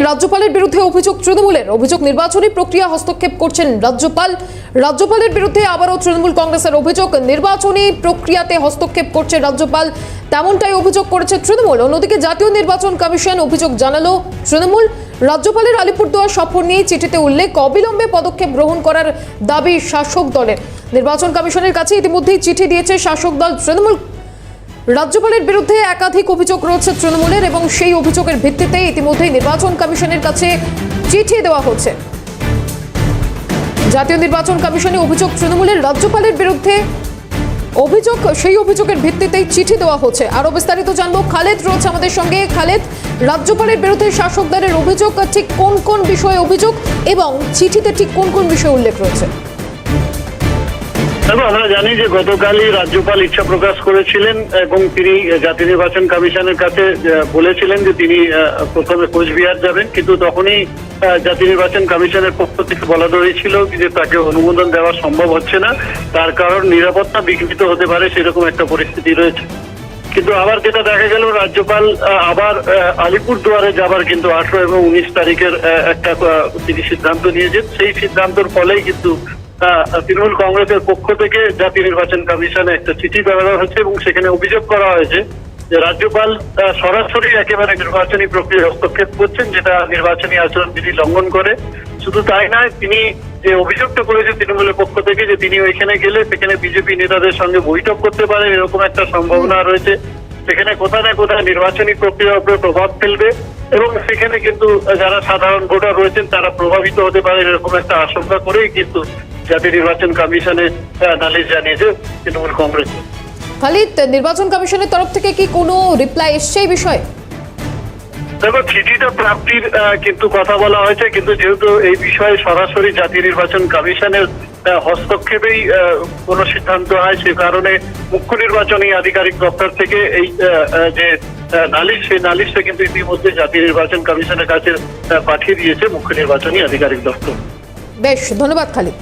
রাজ্যপালের বিরুদ্ধে অভিযোগ তৃণমূলের। অভিযোগ নির্বাচনী প্রক্রিয়া হস্তক্ষেপ করছেন রাজ্যপালের বিরুদ্ধে আবারও তৃণমূল কংগ্রেসের অভিযোগ, নির্বাচনী প্রক্রিয়াতে হস্তক্ষেপ করছে রাজ্যপাল, তেমনটাই অভিযোগ করেছে তৃণমূল। অন্যদিকে জাতীয় নির্বাচন কমিশন অভিযোগ জানালো তৃণমূল। রাজ্যপালের আলিপুরদুয়ার সফর নিয়ে চিঠিতে উল্লেখ, অবিলম্বে পদক্ষেপ গ্রহণ করার দাবি শাসক দলের। নির্বাচন কমিশনের কাছে ইতিমধ্যেই চিঠি দিয়েছে শাসক দল তৃণমূল। রাজ্যপালের বিরুদ্ধে একাধিক অভিযোগ রয়েছে তৃণমূলের এবং সেই অভিযোগের ভিত্তিতে ইতিমধ্যেই নির্বাচন কমিশনের কাছে চিঠি দেওয়া হচ্ছে। জাতীয় নির্বাচন কমিশনে অভিযোগ তৃণমূলের, রাজ্যপালের বিরুদ্ধে অভিযোগ, সেই অভিযোগের ভিত্তিতেই চিঠি দেওয়া হচ্ছে। আরো বিস্তারিত জানবো, খালেদ রয়েছে আমাদের সঙ্গে। খালেদ, রাজ্যপালের বিরুদ্ধে শাসক দলের অভিযোগ, ঠিক কোন কোন বিষয়ে অভিযোগ এবং চিঠিতে ঠিক কোন কোন বিষয়ে উল্লেখ রয়েছে? আমরা জানি যে গতকালই রাজ্যপাল ইচ্ছা প্রকাশ করেছিলেন এবং তিনি জাতীয় নির্বাচন কমিশনের কাছে বলেছিলেন যে তিনি প্রথমে কোচবিহার যাবেন, কিন্তু তখনই জাতীয় নির্বাচন কমিশনের পক্ষ থেকে বলা হয়েছিল যে তাকে অনুমোদন দেওয়া সম্ভব হচ্ছে না, তার কারণ নিরাপত্তা বিঘ্নিত হতে পারে, সেরকম একটা পরিস্থিতি রয়েছে। কিন্তু আবার যেটা দেখা গেল, রাজ্যপাল আবার আলিপুরদুয়ারে যাবার কিন্তু 18 এবং 19 তারিখের একটা তিনি সিদ্ধান্ত নিয়েছেন। সেই সিদ্ধান্তের ফলেই কিন্তু তৃণমূল কংগ্রেসের পক্ষ থেকে জাতীয় নির্বাচন কমিশনে একটা চিঠি দেওয়া হয়েছে এবং সেখানে অভিযোগ করা হয়েছে যে রাজ্যপাল সরাসরি একেবারে নির্বাচনী প্রক্রিয়া হস্তক্ষেপ করছেন, যেটা নির্বাচনী আচরণবিধি লঙ্ঘন করে। শুধু তাই নয়, তিনি যে অভিযোগটা করেছেন তৃণমূলের পক্ষ থেকে যে তিনি ওইখানে গেলে সেখানে বিজেপি নেতাদের সঙ্গে বৈঠক করতে পারেন, এরকম একটা সম্ভাবনা রয়েছে। সেখানে কোথায় না কোথায় নির্বাচনী প্রক্রিয়ার উপরে প্রভাব ফেলবে এবং সেখানে কিন্তু যারা সাধারণ ভোটার রয়েছেন তারা প্রভাবিত হতে পারে, এরকম একটা আশঙ্কা করেই কিন্তু জাতীয় নির্বাচন কমিশনে নালিশ জানিয়েছে তৃণমূল কংগ্রেস। খালিদ, নির্বাচন কমিশনের তরফ থেকে কি কোনো রিপ্লাই এসছে এই বিষয়ে? দেখো, চিঠিটা প্রাপ্তির কিন্তু কথা বলা হয়েছে, কিন্তু যেহেতু এই বিষয়ে সরাসরি জাতীয় নির্বাচন কমিশনের হস্তক্ষেপেই কোনো সিদ্ধান্ত হয়, সে কারণে মুখ্য নির্বাচনী আধিকারিক দপ্তর থেকে এই যে নালিশ, সেই নালিশটা কিন্তু ইতিমধ্যে জাতীয় নির্বাচন কমিশনের কাছে পাঠিয়ে দিয়েছে মুখ্য নির্বাচনী আধিকারিক দপ্তর। বেশ, ধন্যবাদ খালিদ।